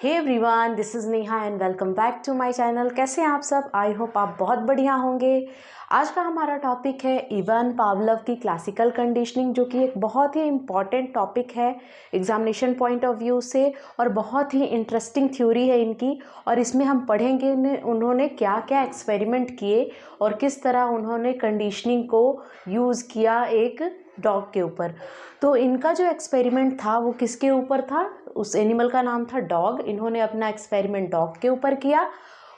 Hey everyone, this is Neha and welcome back to my channel. कैसे हैं आप सब? आई होप आप बहुत बढ़िया होंगे। आज का हमारा टॉपिक है इवान पावलोव की क्लासिकल कंडीशनिंग, जो कि एक बहुत ही इम्पॉर्टेंट टॉपिक है एग्जामिनेशन पॉइंट ऑफ व्यू से और बहुत ही इंटरेस्टिंग थ्योरी है इनकी। और इसमें हम पढ़ेंगे उन्होंने क्या क्या एक्सपेरिमेंट किए और किस तरह उन्होंने कंडीशनिंग को यूज़ किया एक डॉग के ऊपर। तो इनका जो एक्सपेरिमेंट था वो किसके ऊपर था? उस एनिमल का नाम था डॉग। इन्होंने अपना एक्सपेरिमेंट डॉग के ऊपर किया।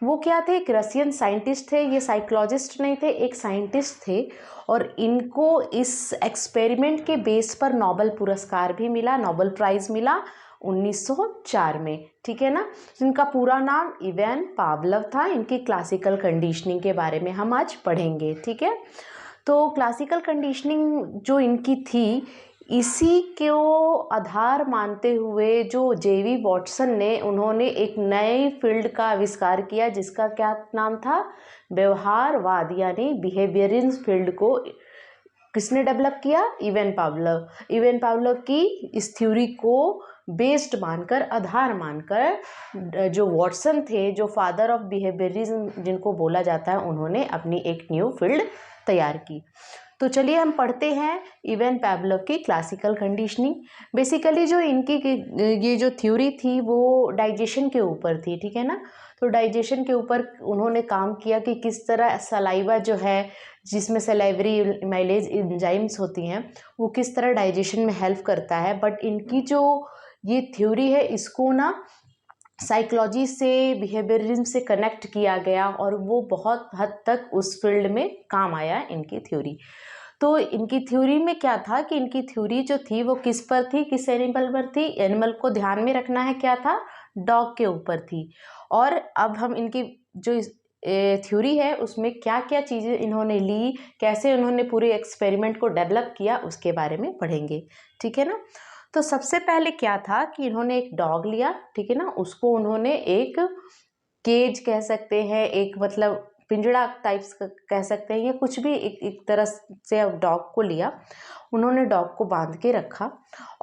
वो क्या थे? एक रशियन साइंटिस्ट थे। ये साइकोलॉजिस्ट नहीं थे, एक साइंटिस्ट थे। और इनको इस एक्सपेरिमेंट के बेस पर नोबेल पुरस्कार भी मिला, नोबेल प्राइज़ मिला 1904 में। ठीक है ना। इनका पूरा नाम इवान पावलोव था। इनकी क्लासिकल कंडीशनिंग के बारे में हम आज पढ़ेंगे। ठीक है। तो क्लासिकल कंडीशनिंग जो इनकी थी, इसी को आधार मानते हुए जो जेवी वॉटसन ने, उन्होंने एक नए फील्ड का आविष्कार किया जिसका क्या नाम था? व्यवहारवाद, यानी बिहेवियरिज्म फील्ड को किसने डेवलप किया? Ivan Pavlov. इवान पावलोव की इस थ्योरी को बेस्ड मानकर, आधार मानकर, जो वॉटसन थे, जो फादर ऑफ बिहेवियरिज्म जिनको बोला जाता है, उन्होंने अपनी एक न्यू फील्ड तैयार की। तो चलिए हम पढ़ते हैं इवान पावलोव की क्लासिकल कंडीशनिंग। बेसिकली जो इनकी ये जो थ्योरी थी वो डाइजेशन के ऊपर थी। ठीक है ना। तो डाइजेशन के ऊपर उन्होंने काम किया कि किस तरह सलाइवा जो है, जिसमें सलाइवरी माइलेज एंजाइम्स होती हैं, वो किस तरह डाइजेशन में हेल्प करता है। बट इनकी जो ये थ्योरी है, इसको ना साइकोलॉजी से, बिहेवियरिज्म से कनेक्ट किया गया और वो बहुत हद तक उस फील्ड में काम आया इनकी थ्योरी। तो इनकी थ्योरी में क्या था कि इनकी थ्योरी जो थी वो किस पर थी, किस एनिमल पर थी? एनिमल को ध्यान में रखना है, क्या था? डॉग के ऊपर थी। और अब हम इनकी जो थ्योरी है उसमें क्या क्या चीज़ें इन्होंने ली, कैसे उन्होंने पूरे एक्सपेरिमेंट को डेवलप किया, उसके बारे में पढ़ेंगे। ठीक है ना। तो सबसे पहले क्या था कि इन्होंने एक डॉग लिया। ठीक है ना। उसको उन्होंने एक केज कह सकते हैं, एक मतलब पिंजड़ा टाइप्स कह सकते हैं, या कुछ भी एक तरह से डॉग को लिया। उन्होंने डॉग को बांध के रखा।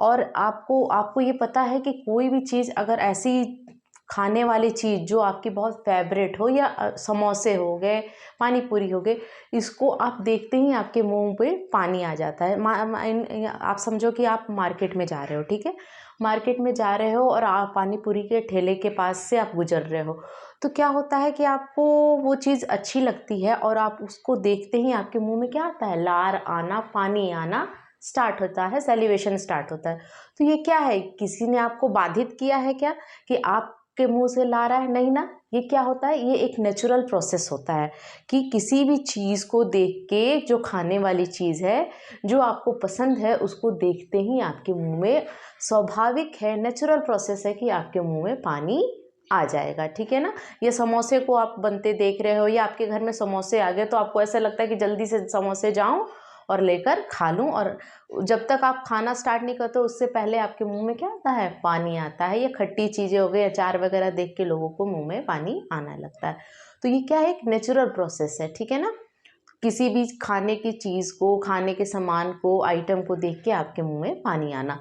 और आपको ये पता है कि कोई भी चीज़, अगर ऐसी खाने वाली चीज़ जो आपकी बहुत फेवरेट हो, या समोसे हो गए, पानी पूरी हो गए, इसको आप देखते ही आपके मुंह पे पानी आ जाता है। आप समझो कि आप मार्केट में जा रहे हो। ठीक है। मार्केट में जा रहे हो और आप पानी पूरी के ठेले के पास से आप गुजर रहे हो, तो क्या होता है कि आपको वो चीज़ अच्छी लगती है और आप उसको देखते ही आपके मुंह में क्या आता है? लार आना, पानी आना स्टार्ट होता है, सेलिवेशन स्टार्ट होता है। तो ये क्या है? किसी ने आपको बाधित किया है क्या कि आपके मुंह से ला रहा है? नहीं ना। ये क्या होता है? ये एक नेचुरल प्रोसेस होता है कि किसी भी चीज़ को देख के, जो खाने वाली चीज़ है, जो आपको पसंद है, उसको देखते ही आपके मुंह में, स्वाभाविक है, नेचुरल प्रोसेस है कि आपके मुंह में पानी आ जाएगा। ठीक है ना। ये समोसे को आप बनते देख रहे हो, या आपके घर में समोसे आ गए, तो आपको ऐसा लगता है कि जल्दी से समोसे जाऊं और लेकर खा लूं। और जब तक आप खाना स्टार्ट नहीं करते, उससे पहले आपके मुंह में क्या आता है? पानी आता है। या खट्टी चीज़ें हो गई, अचार वगैरह देख के लोगों को मुंह में पानी आने लगता है। तो ये क्या है? एक नेचुरल प्रोसेस है। ठीक है ना। किसी भी खाने की चीज़ को, खाने के सामान को, आइटम को देख के आपके मुंह में पानी आना।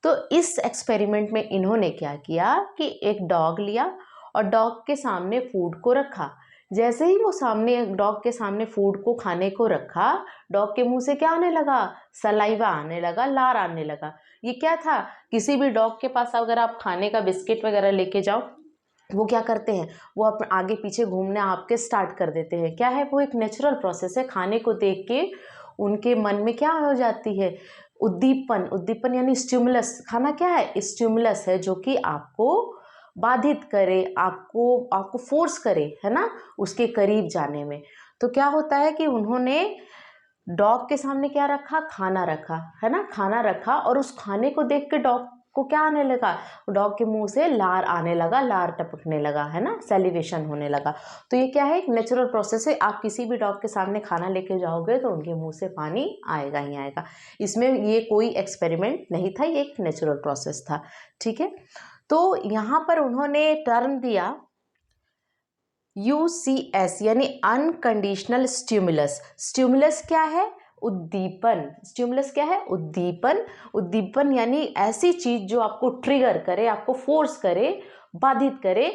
तो इस एक्सपेरिमेंट में इन्होंने क्या किया कि एक डॉग लिया और डॉग के सामने फूड को रखा। जैसे ही वो सामने, डॉग के सामने फूड को, खाने को रखा, डॉग के मुंह से क्या आने लगा? सलाइवा आने लगा, लार आने लगा। ये क्या था? किसी भी डॉग के पास अगर आप खाने का बिस्किट वगैरह लेके जाओ, वो क्या करते हैं? वो अपने आगे पीछे घूमने आपके स्टार्ट कर देते हैं। क्या है? वो एक नेचुरल प्रोसेस है। खाने को देख के उनके मन में क्या हो जाती है? उद्दीपन। उद्दीपन यानी स्टिमुलस। खाना क्या है? स्टिमुलस है, जो कि आपको बाधित करे, आपको फोर्स करे, है ना, उसके करीब जाने में। तो क्या होता है कि उन्होंने डॉग के सामने क्या रखा? खाना रखा, है ना, खाना रखा। और उस खाने को देख के डॉग को क्या आने लगा? डॉग के मुंह से लार आने लगा, लार टपकने लगा, है ना, सेलिवेशन होने लगा। तो ये क्या है? एक नेचुरल प्रोसेस है। आप किसी भी डॉग के सामने खाना लेके जाओगे तो उनके मुंह से पानी आएगा ही आएगा। इसमें ये कोई एक्सपेरिमेंट नहीं था, ये एक नेचुरल प्रोसेस था। ठीक है। तो यहाँ पर उन्होंने टर्म दिया UCS, यानी अनकंडीशनल स्टिमुलस। स्टिमुलस क्या है? उद्दीपन। स्टिमुलस क्या है? उद्दीपन। उद्दीपन यानी ऐसी चीज जो आपको ट्रिगर करे, आपको फोर्स करे, बाधित करे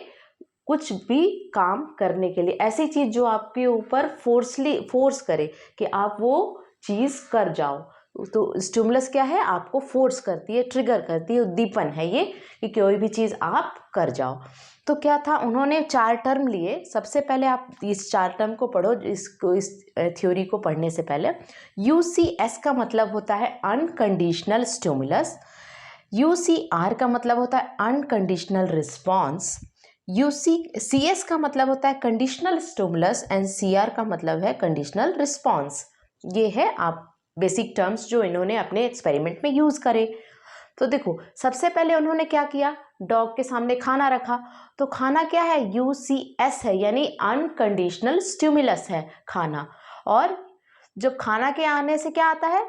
कुछ भी काम करने के लिए, ऐसी चीज़ जो आपके ऊपर फोर्स करे कि आप वो चीज़ कर जाओ। तो स्टिमुलस क्या है, आपको फोर्स करती है, ट्रिगर करती है, उद्दीपन है ये कि कोई भी चीज़ आप कर जाओ। तो क्या था, उन्होंने 4 टर्म लिए। सबसे पहले आप इस 4 टर्म को पढ़ो, इस थ्योरी को पढ़ने से पहले। UCS का मतलब होता है अनकंडीशनल स्टिमुलस, UCR का मतलब होता है अनकंडीशनल रिस्पॉन्स, CS का मतलब होता है कंडीशनल स्टिमुलस एंड CR का मतलब है कंडीशनल रिस्पॉन्स। ये है आप बेसिक टर्म्स जो इन्होंने अपने एक्सपेरिमेंट में यूज़ करे। तो देखो, सबसे पहले उन्होंने क्या किया, डॉग के सामने खाना रखा। तो खाना क्या है, UCS है, यानी अनकंडीशनल स्टिमुलस है खाना। और जब खाना के आने से क्या आता है,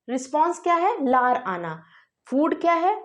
रिस्पॉन्स क्या है, लार आना। फूड क्या है,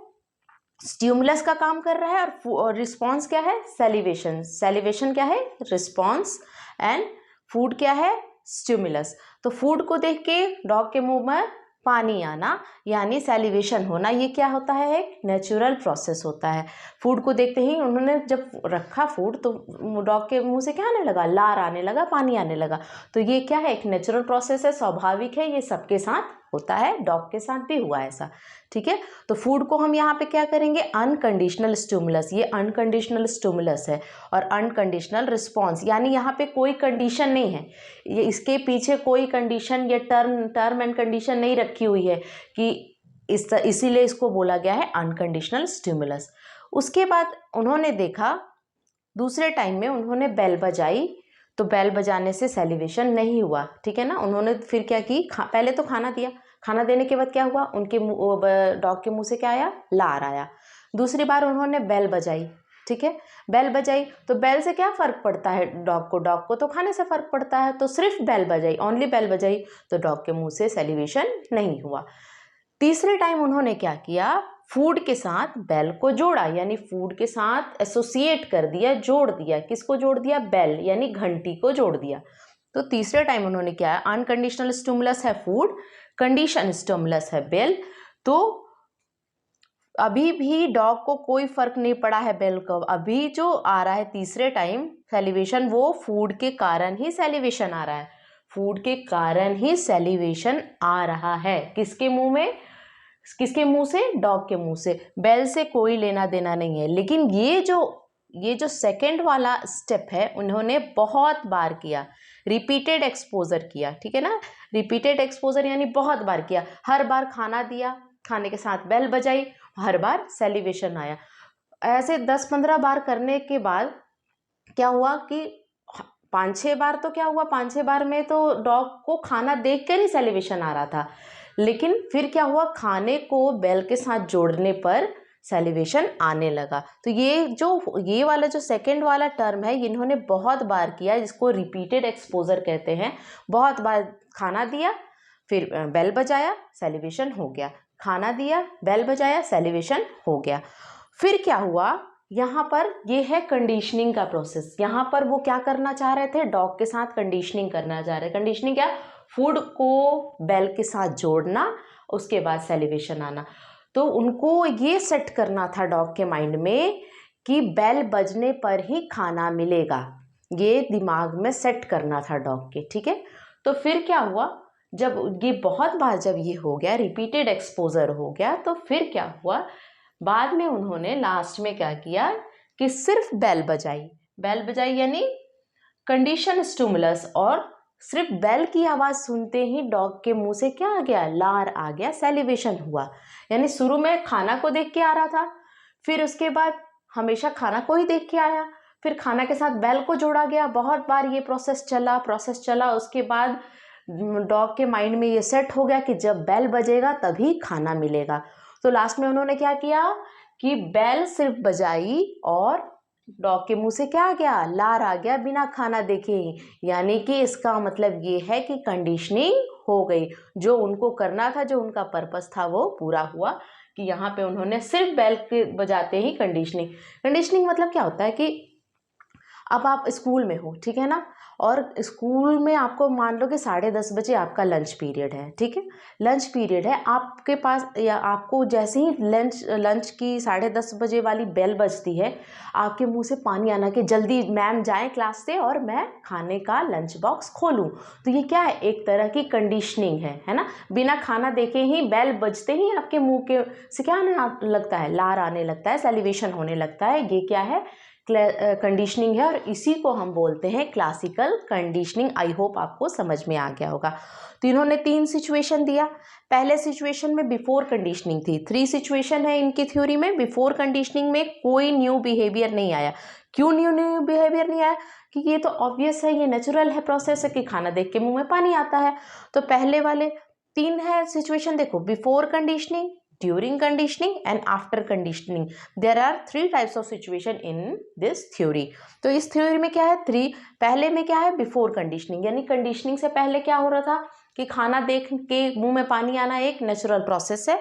स्टिमुलस का काम कर रहा है, और रिस्पॉन्स क्या है, सेलिवेशन। सेलिवेशन क्या है, रिस्पॉन्स, एंड फूड क्या है, स्टिमुलस। तो फूड को देख के डॉग के मुंह में पानी आना यानी सेलिवेशन होना, ये क्या होता है, एक नेचुरल प्रोसेस होता है। फूड को देखते ही उन्होंने जब रखा फूड, तो डॉग के मुंह से क्या आने लगा, लार आने लगा, पानी आने लगा। तो ये क्या है, एक नेचुरल प्रोसेस है, स्वाभाविक है, ये सबके साथ होता है, डॉग के साथ भी हुआ ऐसा, ठीक है। तो फूड को हम यहाँ पे क्या करेंगे, अनकंडीशनल स्टिमुलस, ये अनकंडीशनल स्टिमुलस है। और अनकंडीशनल रिस्पॉन्स यानी यहाँ पे कोई कंडीशन नहीं है, ये इसके पीछे कोई कंडीशन या टर्म एंड कंडीशन नहीं रखी हुई है कि इसीलिए इसको बोला गया है अनकंडीशनल स्टिमुलस। उसके बाद उन्होंने देखा, दूसरे टाइम में उन्होंने बेल बजाई, तो बेल बजाने से सेलिवेशन नहीं हुआ, ठीक है ना। उन्होंने फिर क्या की, पहले तो खाना दिया, खाना देने के बाद क्या हुआ, उनके डॉग के मुंह से क्या आया, लार आया। दूसरी बार उन्होंने बेल बजाई, ठीक है, बेल बजाई, तो बेल से क्या फ़र्क पड़ता है डॉग को तो खाने से फ़र्क पड़ता है। तो सिर्फ बेल बजाई, ओनली बेल बजाई, तो डॉग के मुंह से सेलिवेशन नहीं हुआ। तीसरे टाइम उन्होंने क्या किया, फूड के साथ बेल को जोड़ा, यानी फूड के साथ एसोसिएट कर दिया, जोड़ दिया। किसको जोड़ दिया, बेल यानी घंटी को जोड़ दिया। तो तीसरे टाइम उन्होंने क्या है, अनकंडीशनल स्टिमुलस है फूड, कंडीशन स्टिमुलस है बेल। तो अभी भी डॉग को कोई फर्क नहीं पड़ा है बेल का, अभी जो आ रहा है तीसरे टाइम सेलिवेशन, वो फूड के कारण ही सेलिवेशन आ रहा है, फूड के कारण ही सेलिवेशन आ रहा है। किसके मुंह में, किसके मुंह से, डॉग के मुंह से, बेल से कोई लेना देना नहीं है। लेकिन ये जो सेकंड वाला स्टेप है, उन्होंने बहुत बार किया, रिपीटेड एक्सपोजर किया, ठीक है ना। रिपीटेड एक्सपोजर यानी बहुत बार किया, हर बार खाना दिया, खाने के साथ बेल बजाई, हर बार सेलिवेशन आया। ऐसे 10-15 बार करने के बाद क्या हुआ कि 5-6 बार तो क्या हुआ, 5-6 बार में तो डॉग को खाना देख कर ही सेलिवेशन आ रहा था। लेकिन फिर क्या हुआ, खाने को बेल के साथ जोड़ने पर सेलिवेशन आने लगा। तो ये वाला जो सेकंड वाला टर्म है, इन्होंने बहुत बार किया, जिसको रिपीटेड एक्सपोजर कहते हैं। बहुत बार खाना दिया, फिर बेल बजाया, सेलिवेशन हो गया, खाना दिया, बेल बजाया, सेलिवेशन हो गया। फिर क्या हुआ, यहाँ पर ये है कंडीशनिंग का प्रोसेस। यहाँ पर वो क्या करना चाह रहे थे, डॉग के साथ कंडीशनिंग करना चाह रहे। कंडीशनिंग क्या, फूड को बेल के साथ जोड़ना, उसके बाद सेलिवेशन आना। तो उनको ये सेट करना था डॉग के माइंड में कि बेल बजने पर ही खाना मिलेगा, ये दिमाग में सेट करना था डॉग के, ठीक है। तो फिर क्या हुआ, जब ये बहुत बार जब ये हो गया, रिपीटेड एक्सपोजर हो गया, तो फिर क्या हुआ, बाद में उन्होंने लास्ट में क्या किया कि सिर्फ बेल बजाई। बेल बजाई यानी कंडीशन स्टिमुलस, और सिर्फ बेल की आवाज़ सुनते ही डॉग के मुंह से क्या आ गया, लार आ गया, सेलिवेशन हुआ। यानी शुरू में खाना को देख के आ रहा था, फिर उसके बाद हमेशा खाना को ही देख के आया, फिर खाना के साथ बेल को जोड़ा गया, बहुत बार ये प्रोसेस चला। उसके बाद डॉग के माइंड में ये सेट हो गया कि जब बेल बजेगा तभी खाना मिलेगा। तो लास्ट में उन्होंने क्या किया कि बेल सिर्फ बजाई और डॉग के मुंह से क्या आ गया, लार आ गया, बिना खाना देखे ही। यानी कि इसका मतलब ये है कि कंडीशनिंग हो गई, जो उनको करना था, जो उनका पर्पस था, वो पूरा हुआ। कि यहाँ पे उन्होंने सिर्फ बेल के बजाते ही कंडीशनिंग मतलब क्या होता है कि अब आप स्कूल में हो, ठीक है ना, और स्कूल में आपको मान लो कि 10:30 बजे आपका लंच पीरियड है, ठीक है, लंच पीरियड है आपके पास, या आपको जैसे ही लंच की 10:30 बजे वाली बेल बजती है, आपके मुंह से पानी आना कि जल्दी मैम जाएं क्लास से और मैं खाने का लंच बॉक्स खोलूं। तो ये क्या है, एक तरह की कंडीशनिंग है ना। बिना खाना देखे ही बेल बजते ही आपके मुंह के से क्या आने लगता है, लार आने लगता है, सैलिवेशन होने लगता है। ये क्या है, कंडीशनिंग है, और इसी को हम बोलते हैं क्लासिकल कंडीशनिंग। आई होप आपको समझ में आ गया होगा। तो इन्होंने 3 सिचुएशन दिया। पहले सिचुएशन में बिफोर कंडीशनिंग थी, 3 सिचुएशन है इनकी थ्योरी में। बिफोर कंडीशनिंग में कोई न्यू बिहेवियर नहीं आया। क्यों न्यू बिहेवियर नहीं आया? क्योंकि ये तो ऑब्वियस है, ये नेचुरल है प्रोसेस है कि खाना देख के मुंह में पानी आता है। तो पहले वाले 3 है सिचुएशन, देखो, before conditioning, during conditioning and after conditioning. There are 3 types of situation in this theory. तो इस थ्योरी में क्या है, 3, पहले में क्या है, बिफोर कंडीशनिंग, यानी कंडीशनिंग से पहले क्या हो रहा था कि खाना देख के मुंह में पानी आना एक नेचुरल प्रोसेस है,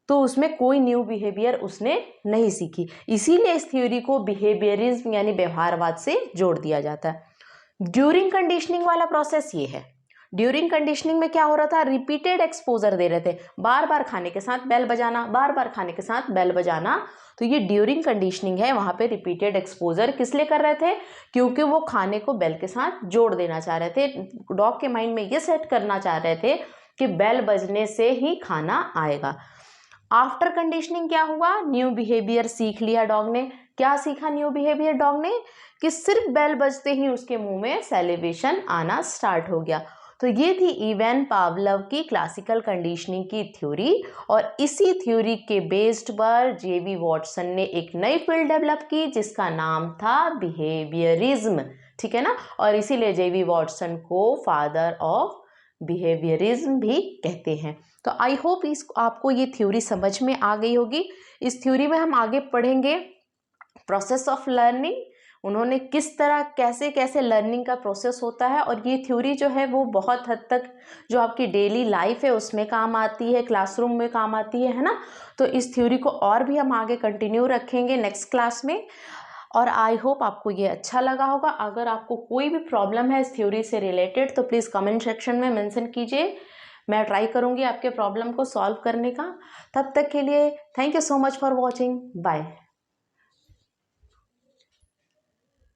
तो उसमें कोई न्यू बिहेवियर उसने नहीं सीखी। इसीलिए इस थ्योरी को बिहेवियरिज्म यानी व्यवहारवाद से जोड़ दिया जाता है। ड्यूरिंग कंडीशनिंग वाला प्रोसेस ये है। ड्यूरिंग कंडीशनिंग में क्या हो रहा था, रिपीटेड एक्सपोजर दे रहे थे, बार बार खाने के साथ बेल बजाना, बार बार खाने के साथ बेल बजाना। तो ये ड्यूरिंग कंडीशनिंग है। वहां पे रिपीटेड एक्सपोजर किस लिए कर रहे थे, क्योंकि वो खाने को बेल के साथ जोड़ देना चाह रहे थे। डॉग के माइंड में ये सेट करना चाह रहे थे कि बेल बजने से ही खाना आएगा। आफ्टर कंडीशनिंग क्या हुआ, न्यू बिहेवियर सीख लिया डॉग ने। क्या सीखा न्यू बिहेवियर डॉग ने, कि सिर्फ बेल बजते ही उसके मुंह में सैलिवेशन आना स्टार्ट हो गया। तो ये थी इवान पावलोव की क्लासिकल कंडीशनिंग की थ्योरी, और इसी थ्योरी के बेस्ड पर जेवी वॉटसन ने एक नई फील्ड डेवलप की जिसका नाम था बिहेवियरिज्म, ठीक है ना। और इसीलिए जेवी वॉटसन को फादर ऑफ बिहेवियरिज्म भी कहते हैं। तो आई होप आपको ये थ्योरी समझ में आ गई होगी। इस थ्योरी में हम आगे पढ़ेंगे प्रोसेस ऑफ लर्निंग, उन्होंने किस तरह कैसे कैसे लर्निंग का प्रोसेस होता है, और ये थ्योरी जो है वो बहुत हद तक जो आपकी डेली लाइफ है उसमें काम आती है, क्लासरूम में काम आती है ना। तो इस थ्योरी को और भी हम आगे कंटिन्यू रखेंगे नेक्स्ट क्लास में, और आई होप आपको ये अच्छा लगा होगा। अगर आपको कोई भी प्रॉब्लम है इस थ्योरी से रिलेटेड तो प्लीज़ कमेंट सेक्शन में मेंशन कीजिए, मैं ट्राई करूँगी आपके प्रॉब्लम को सॉल्व करने का। तब तक के लिए thank you so much for watching, bye.